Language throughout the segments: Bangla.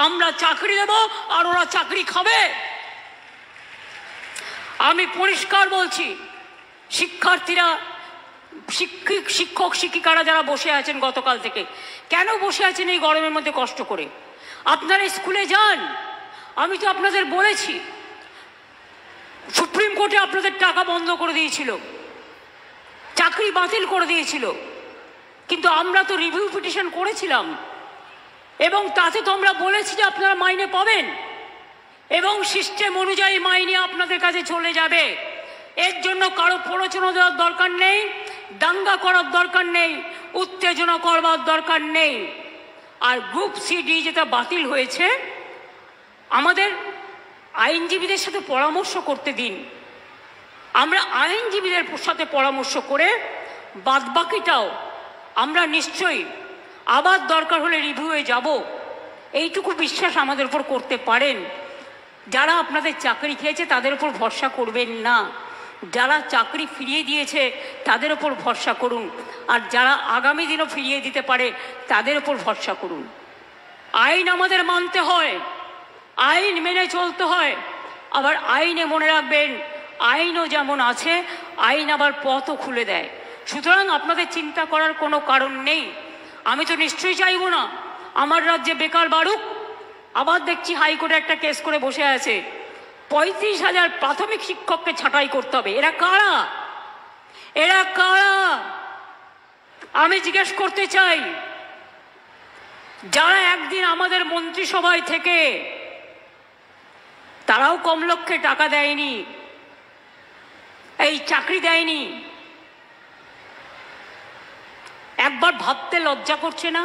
আমরা চাকরি দেব আর ওরা চাকরি খাবে। আমি পরিষ্কার বলছি, শিক্ষার্থীরা, শিক্ষক শিক্ষিকারা যারা বসে আছেন গতকাল থেকে, কেন বসে আছেন এই গরমের মধ্যে কষ্ট করে? আপনারা স্কুলে যান। আমি তো আপনাদের বলেছি, সুপ্রিম কোর্টে আপনাদের টাকা বন্ধ করে দিয়েছিল, চাকরি বাতিল করে দিয়েছিল, কিন্তু আমরা তো রিভিউ পিটিশন করেছিলাম এবং তাতে তো আমরা বলেছি যে আপনারা মাইনে পাবেন এবং সিস্টেম অনুযায়ী মাইনে আপনাদের কাছে চলে যাবে। এর জন্য কারো প্ররোচনা দেওয়ার দরকার নেই, দাঙ্গা করার দরকার নেই, উত্তেজনা করবার দরকার নেই। আর গ্রুপ সি ডি যেটা বাতিল হয়েছে, আমাদের আইনজীবীদের সাথে পরামর্শ করতে দিন। আমরা আইনজীবীদের সাথে পরামর্শ করে বাদবাকিটাও আমরা নিশ্চয়ই আবার দরকার হলে রিভিউয়ে যাব, এইটুকু বিশ্বাস আমাদের উপর করতে পারেন। যারা আপনাদের চাকরি খেয়েছে তাদের উপর ভরসা করবেন না, যারা চাকরি ফিরিয়ে দিয়েছে তাদের উপর ভরসা করুন, আর যারা আগামী দিনও ফিরিয়ে দিতে পারে তাদের উপর ভরসা করুন। আইন আমাদের মানতে হয়, আইন মেনে চলতে হয়, আবার আইনে মনে রাখবেন আইনও যেমন আছে, আইন আবার পথও খুলে দেয়। সুতরাং আপনাদের চিন্তা করার কোনো কারণ নেই। আমি তো নিশ্চয়ই চাইব না আমার রাজ্যে বেকার বাড়ুক। আবার দেখছি হাইকোর্টে একটা কেস করে বসে আছে, 35,000 প্রাথমিক শিক্ষককে ছাঁটাই করতে হবে। এরা কারা? এরা কারা? আমি জিজ্ঞেস করতে চাই, যারা একদিন আমাদের মন্ত্রিসভায় থেকে তারাও কম লক্ষ্যে টাকা দেয়নি, এই চাকরি দেয়নি, একবার ভাবতে লজ্জা করছে না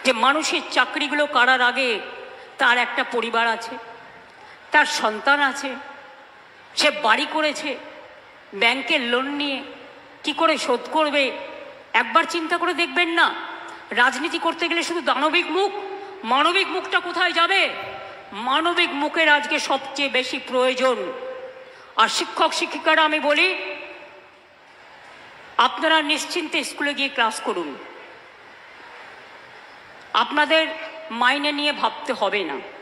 যে মানুষের চাকরিগুলো করার আগে তার একটা পরিবার আছে, তার সন্তান আছে, সে বাড়ি করেছে, ব্যাংকের লোন নিয়ে কি করে শোধ করবে? একবার চিন্তা করে দেখবেন না? রাজনীতি করতে গেলে শুধু দানবিক মুখ, মানবিক মুখটা কোথায় যাবে? মানবিক মুখের আজকে সবচেয়ে বেশি প্রয়োজন। আর শিক্ষক শিক্ষিকারা আমি বলি, আপনারা নিশ্চিন্তে স্কুলে গিয়ে ক্লাস করুন, আপনাদের মাইনে নিয়ে ভাবতে হবে না।